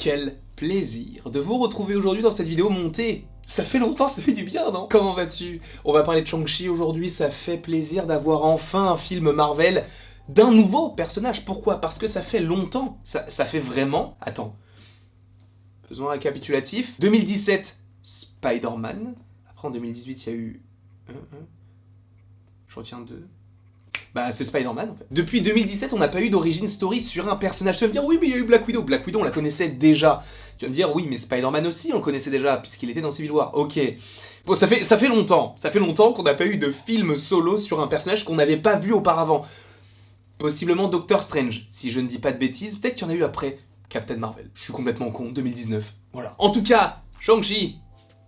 Quel plaisir de vous retrouver aujourd'hui dans cette vidéo montée. Ça fait longtemps, ça fait du bien, non? Comment vas-tu? On va parler de Shang-Chi aujourd'hui, ça fait plaisir d'avoir enfin un film Marvel d'un nouveau personnage. Pourquoi? Parce que ça fait longtemps. Ça fait vraiment... Attends. Faisons un récapitulatif. 2017, Spider-Man. Après en 2018, il y a eu... Je retiens deux. Bah c'est Spider-Man en fait. Depuis 2017 on n'a pas eu d'origin story sur un personnage. Tu vas me dire oui mais il y a eu Black Widow. Black Widow on la connaissait déjà. Tu vas me dire oui mais Spider-Man aussi on le connaissait déjà puisqu'il était dans Civil War. Ok. Bon ça fait longtemps. Ça fait longtemps qu'on n'a pas eu de film solo sur un personnage qu'on n'avait pas vu auparavant. Possiblement Doctor Strange. Si je ne dis pas de bêtises, peut-être qu'il y en a eu après Captain Marvel. Je suis complètement con, 2019. Voilà. En tout cas, Shang-Chi.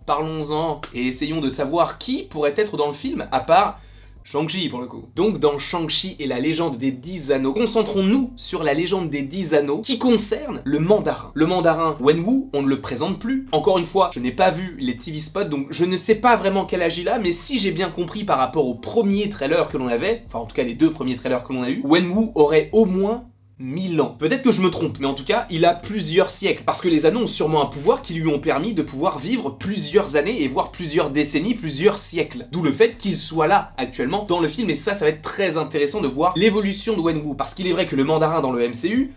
Parlons-en et essayons de savoir qui pourrait être dans le film à part... Shang-Chi pour le coup. Donc dans Shang-Chi et la légende des 10 anneaux, concentrons-nous sur la légende des 10 anneaux qui concerne le mandarin. Le mandarin Wenwu, on ne le présente plus. Encore une fois, je n'ai pas vu les TV spots, donc je ne sais pas vraiment quel âge il a, mais si j'ai bien compris par rapport aux premiers trailers que l'on avait, enfin en tout cas les deux premiers trailers que l'on a eu, Wenwu aurait au moins 1000 ans. Peut-être que je me trompe, mais en tout cas, il a plusieurs siècles. Parce que les anneaux ont sûrement un pouvoir qui lui ont permis de pouvoir vivre plusieurs années et voire plusieurs décennies, plusieurs siècles. D'où le fait qu'il soit là actuellement dans le film. Et ça va être très intéressant de voir l'évolution de Wenwu. Parce qu'il est vrai que le mandarin dans le MCU...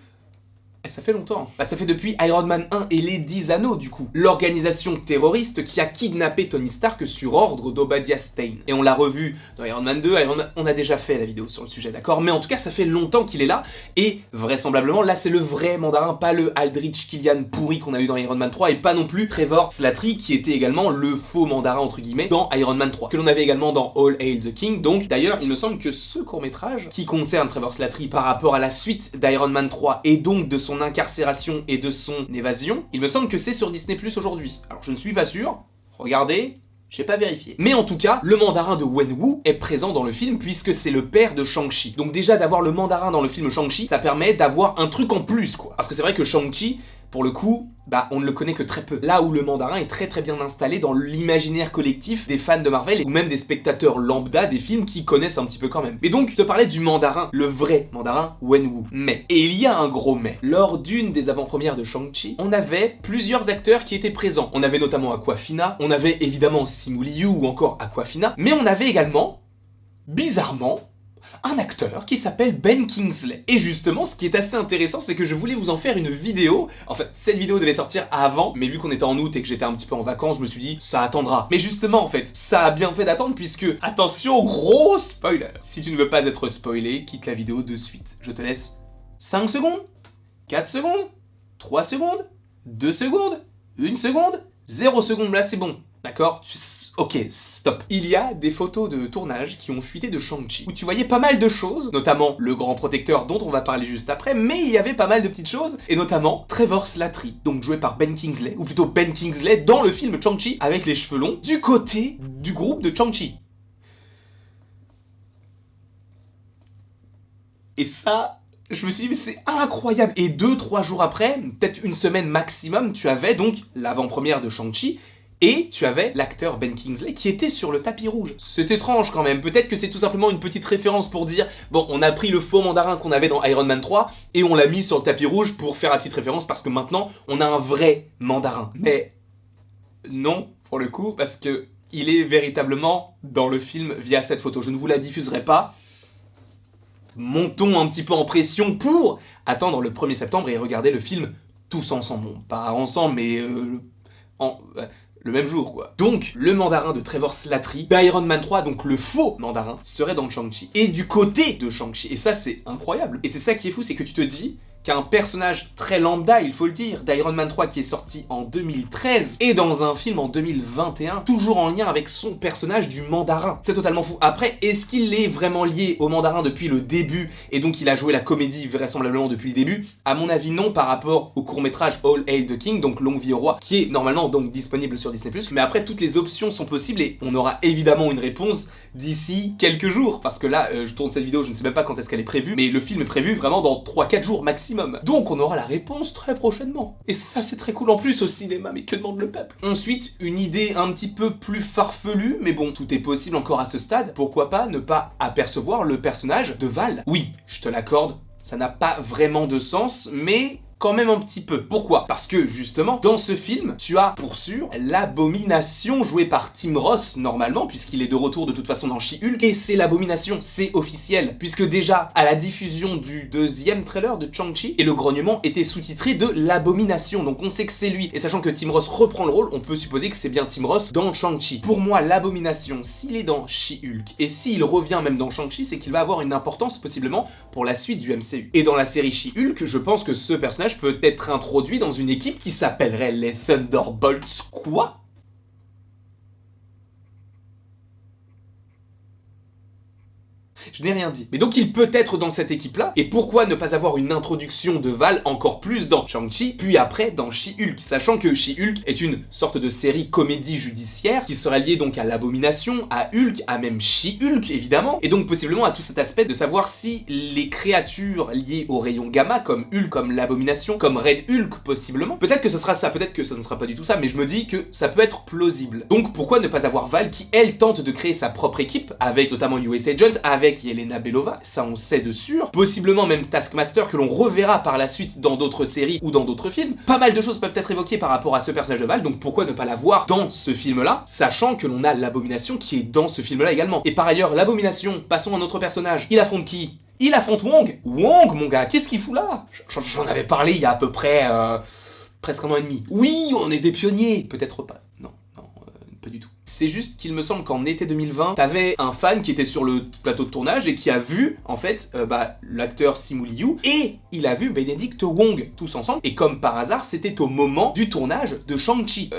ça fait longtemps. Bah ça fait depuis Iron Man 1 et les 10 anneaux du coup. L'organisation terroriste qui a kidnappé Tony Stark sur ordre d'Obadiah Stane. Et on l'a revu dans Iron Man 2, on a déjà fait la vidéo sur le sujet, d'accord? Mais en tout cas ça fait longtemps qu'il est là, et vraisemblablement là c'est le vrai mandarin, pas le Aldrich Killian pourri qu'on a eu dans Iron Man 3, et pas non plus Trevor Slattery qui était également le faux mandarin entre guillemets dans Iron Man 3, que l'on avait également dans All Hail the King. Donc d'ailleurs il me semble que ce court-métrage qui concerne Trevor Slattery par rapport à la suite d'Iron Man 3 et donc de son incarcération et de son évasion, il me semble que c'est sur Disney+ aujourd'hui. Alors je ne suis pas sûr, regardez, j'ai pas vérifié. Mais en tout cas, le mandarin de Wenwu est présent dans le film puisque c'est le père de Shang-Chi. Donc déjà d'avoir le mandarin dans le film Shang-Chi, ça permet d'avoir un truc en plus quoi. Parce que c'est vrai que Shang-Chi, pour le coup, bah on ne le connaît que très peu. Là où le mandarin est très bien installé dans l'imaginaire collectif des fans de Marvel ou même des spectateurs lambda des films qui connaissent un petit peu quand même. Et donc je te parlais du mandarin, le vrai mandarin Wenwu. Mais, et il y a un gros mais, lors d'une des avant-premières de Shang-Chi, on avait plusieurs acteurs qui étaient présents. On avait notamment Awkwafina, on avait évidemment Simu Liu ou encore Awkwafina, mais on avait également, bizarrement, un acteur qui s'appelle Ben Kingsley. Et justement, ce qui est assez intéressant, c'est que je voulais vous en faire une vidéo. En fait, cette vidéo devait sortir avant, mais vu qu'on était en août et que j'étais un petit peu en vacances, je me suis dit, ça attendra. Mais justement, en fait, ça a bien fait d'attendre puisque, attention, gros spoiler. Si tu ne veux pas être spoilé, quitte la vidéo de suite. Je te laisse 5 secondes, 4 secondes, 3 secondes, 2 secondes, 1 seconde, 0 seconde, là c'est bon. D'accord? Ok, stop. Il y a des photos de tournage qui ont fuité de Shang-Chi, où tu voyais pas mal de choses, notamment le grand protecteur dont on va parler juste après, mais il y avait pas mal de petites choses, et notamment Trevor Slattery, donc joué par Ben Kingsley, ou plutôt Ben Kingsley dans le film Shang-Chi, avec les cheveux longs, du côté du groupe de Shang-Chi. Et ça... je me suis dit, mais c'est incroyable! Et 2-3 jours après, peut-être une semaine maximum, tu avais donc l'avant-première de Shang-Chi, et tu avais l'acteur Ben Kingsley qui était sur le tapis rouge. C'est étrange quand même, peut-être que c'est tout simplement une petite référence pour dire bon, on a pris le faux mandarin qu'on avait dans Iron Man 3 et on l'a mis sur le tapis rouge pour faire la petite référence parce que maintenant on a un vrai mandarin. Mais non, pour le coup, parce que il est véritablement dans le film via cette photo. Je ne vous la diffuserai pas. Montons un petit peu en pression pour attendre le 1er septembre et regarder le film tous ensemble. Bon, pas ensemble, mais le même jour quoi. Donc, le mandarin de Trevor Slattery, d'Iron Man 3, donc le faux mandarin, serait dans le Shang-Chi. Et du côté de Shang-Chi, et ça c'est incroyable. Et c'est ça qui est fou, c'est que tu te dis qu'un personnage très lambda, il faut le dire, d'Iron Man 3 qui est sorti en 2013, et dans un film en 2021, toujours en lien avec son personnage du mandarin. C'est totalement fou. Après, est-ce qu'il est vraiment lié au mandarin depuis le début, et donc il a joué la comédie vraisemblablement depuis le début? À mon avis non, par rapport au court-métrage All Hail the King, donc Longue vie au roi, qui est normalement donc disponible sur Disney+, mais après toutes les options sont possibles, et on aura évidemment une réponse d'ici quelques jours, parce que là, je tourne cette vidéo, je ne sais même pas quand est-ce qu'elle est prévue, mais le film est prévu vraiment dans 3-4 jours maximum. Donc on aura la réponse très prochainement. Et ça c'est très cool en plus au cinéma, mais que demande le peuple? Ensuite, une idée un petit peu plus farfelue, mais bon, tout est possible encore à ce stade. Pourquoi pas ne pas apercevoir le personnage de Val? Oui, je te l'accorde, ça n'a pas vraiment de sens, mais quand même un petit peu. Pourquoi? Parce que justement, dans ce film, tu as pour sûr l'Abomination jouée par Tim Roth normalement, puisqu'il est de retour de toute façon dans She-Hulk, et c'est l'Abomination, c'est officiel, puisque déjà à la diffusion du deuxième trailer de Shang-Chi, et le grognement était sous-titré de l'Abomination, donc on sait que c'est lui, et sachant que Tim Roth reprend le rôle, on peut supposer que c'est bien Tim Roth dans Shang-Chi. Pour moi, l'Abomination, s'il est dans She-Hulk, et s'il revient même dans Shang-Chi, c'est qu'il va avoir une importance possiblement pour la suite du MCU. Et dans la série She-Hulk, je pense que ce personnage peut être introduit dans une équipe qui s'appellerait les Thunderbolts. Quoi? Je n'ai rien dit. Mais donc il peut être dans cette équipe-là, et pourquoi ne pas avoir une introduction de Val encore plus dans Shang-Chi, puis après dans She-Hulk, sachant que She-Hulk est une sorte de série comédie judiciaire qui sera liée donc à l'Abomination, à Hulk, à même She-Hulk évidemment, et donc possiblement à tout cet aspect de savoir si les créatures liées au rayon gamma, comme Hulk, comme l'Abomination, comme Red Hulk possiblement, peut-être que ce sera ça, peut-être que ça ne sera pas du tout ça, mais je me dis que ça peut être plausible. Donc pourquoi ne pas avoir Val qui elle tente de créer sa propre équipe, avec notamment US Agent, avec Yelena Belova, ça on sait de sûr, possiblement même Taskmaster que l'on reverra par la suite dans d'autres séries ou dans d'autres films. Pas mal de choses peuvent être évoquées par rapport à ce personnage de Val, donc pourquoi ne pas la voir dans ce film-là, sachant que l'on a l'Abomination qui est dans ce film-là également. Et par ailleurs, l'Abomination, passons à un autre personnage, il affronte qui? Il affronte Wong. Wong, mon gars, qu'est-ce qu'il fout là? J'en avais parlé il y a à peu près presque un an et demi. Oui, on est des pionniers. Peut-être pas. Non, pas du tout. C'est juste qu'il me semble qu'en été 2020, t'avais un fan qui était sur le plateau de tournage et qui a vu, en fait, l'acteur Simu Liu, et il a vu Benedict Wong, tous ensemble, et comme par hasard, c'était au moment du tournage de Shang-Chi.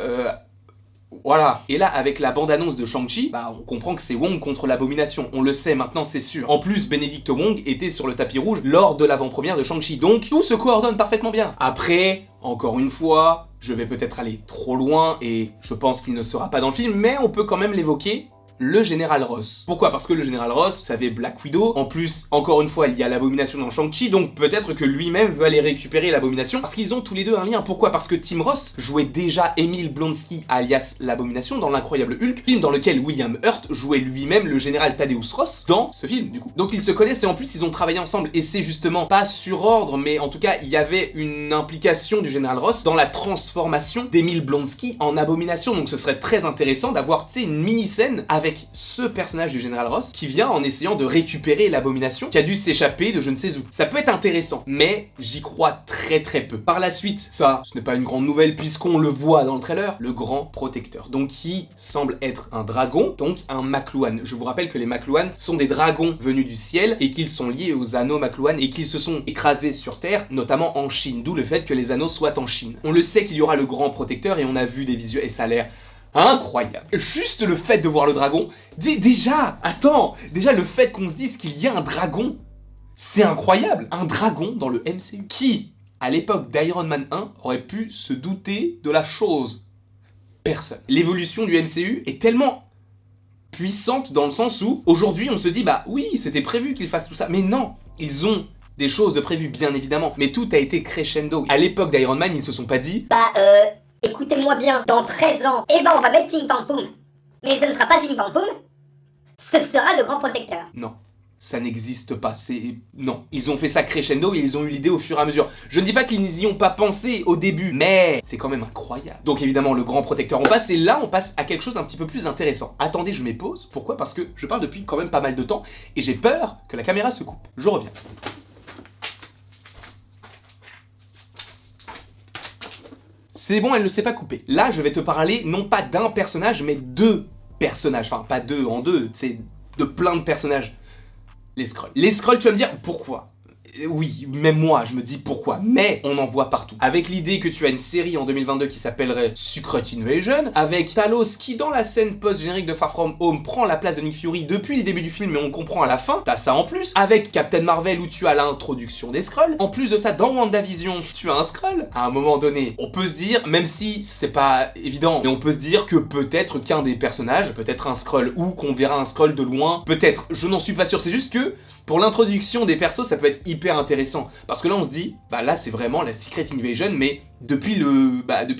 Voilà. Et là, avec la bande-annonce de Shang-Chi, on comprend que c'est Wong contre l'Abomination. On le sait maintenant, c'est sûr. En plus, Benedict Wong était sur le tapis rouge lors de l'avant-première de Shang-Chi. Donc, tout se coordonne parfaitement bien. Après, encore une fois, je vais peut-être aller trop loin et je pense qu'il ne sera pas dans le film, mais on peut quand même l'évoquer. Le Général Ross. Pourquoi? Parce que le Général Ross, ça fait Black Widow. En plus, encore une fois, il y a l'Abomination dans Shang-Chi, donc peut-être que lui-même veut aller récupérer l'Abomination, parce qu'ils ont tous les deux un lien. Pourquoi? Parce que Tim Roth jouait déjà Emil Blonsky, alias l'Abomination, dans l'Incroyable Hulk, film dans lequel William Hurt jouait lui-même le Général Thaddeus Ross dans ce film, du coup. Donc ils se connaissent et en plus, ils ont travaillé ensemble, et c'est justement pas sur ordre, mais en tout cas, il y avait une implication du Général Ross dans la transformation d'Emil Blonsky en Abomination, donc ce serait très intéressant d'avoir, tu sais, une mini-scène avec ce personnage du Général Ross qui vient en essayant de récupérer l'Abomination qui a dû s'échapper de je ne sais où. Ça peut être intéressant, mais j'y crois très peu. Par la suite, ça, ce n'est pas une grande nouvelle puisqu'on le voit dans le trailer, le Grand Protecteur, donc qui semble être un dragon, donc un Makluan. Je vous rappelle que les Makluan sont des dragons venus du ciel et qu'ils sont liés aux anneaux Makluan et qu'ils se sont écrasés sur Terre, notamment en Chine, d'où le fait que les anneaux soient en Chine. On le sait qu'il y aura le Grand Protecteur et on a vu des visuels et ça a l'air incroyable. Juste le fait de voir le dragon, déjà le fait qu'on se dise qu'il y a un dragon, c'est incroyable. Un dragon dans le MCU. Qui, à l'époque d'Iron Man 1, aurait pu se douter de la chose? Personne. L'évolution du MCU est tellement puissante dans le sens où, aujourd'hui, on se dit, oui, c'était prévu qu'ils fassent tout ça. Mais non, ils ont des choses de prévues, bien évidemment. Mais tout a été crescendo. À l'époque d'Iron Man, ils ne se sont pas dit... Écoutez-moi bien, dans 13 ans, on va mettre Ping Pang Poum. Mais ce ne sera pas Ping Pang Poum, ce sera le Grand Protecteur. Non, ça n'existe pas, non. Ils ont fait ça crescendo et ils ont eu l'idée au fur et à mesure. Je ne dis pas qu'ils n'y ont pas pensé au début, mais c'est quand même incroyable. Donc évidemment, le Grand Protecteur, on passe, et là, on passe à quelque chose d'un petit peu plus intéressant. Attendez, je mets pause. Pourquoi? Parce que je parle depuis quand même pas mal de temps, et j'ai peur que la caméra se coupe. Je reviens. C'est bon, elle ne s'est pas coupée. Là, je vais te parler non pas d'un personnage, mais deux personnages. Enfin, pas deux en deux, c'est de plein de personnages. Les Skrulls. Les Skrulls, tu vas me dire, pourquoi? Oui, même moi, je me dis pourquoi, mais on en voit partout. Avec l'idée que tu as une série en 2022 qui s'appellerait Secret Invasion, avec Talos qui, dans la scène post-générique de Far From Home, prend la place de Nick Fury depuis le début du film, mais on comprend à la fin, t'as ça en plus. Avec Captain Marvel, où tu as l'introduction des Skrulls. En plus de ça, dans WandaVision, tu as un Skrull. À un moment donné, on peut se dire, même si c'est pas évident, mais on peut se dire que peut-être qu'un des personnages, peut-être un Skrull, ou qu'on verra un Skrull de loin, peut-être, je n'en suis pas sûr, c'est juste que, pour l'introduction des persos, ça peut être hyper intéressant. Parce que là, on se dit, là, c'est vraiment la Secret Invasion, mais depuis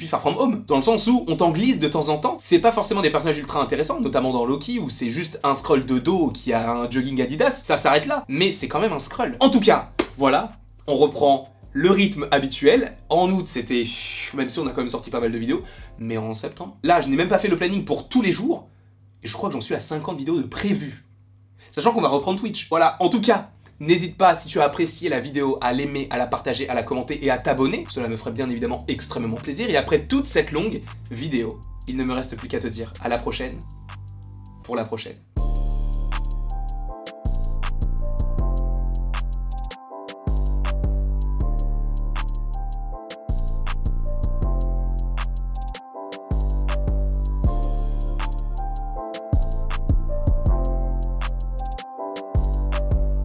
Far From Home. Dans le sens où on t'en glisse de temps en temps. C'est pas forcément des personnages ultra intéressants, notamment dans Loki, où c'est juste un Skrull de dos qui a un jogging Adidas. Ça s'arrête là. Mais c'est quand même un Skrull. En tout cas, voilà, on reprend le rythme habituel. En août, c'était... Même si on a quand même sorti pas mal de vidéos. Mais en septembre... Là, je n'ai même pas fait le planning pour tous les jours. Et je crois que j'en suis à 50 vidéos de prévues. Sachant qu'on va reprendre Twitch. Voilà, en tout cas, n'hésite pas, si tu as apprécié la vidéo, à l'aimer, à la partager, à la commenter et à t'abonner. Cela me ferait bien évidemment extrêmement plaisir. Et après toute cette longue vidéo, il ne me reste plus qu'à te dire à la prochaine pour la prochaine.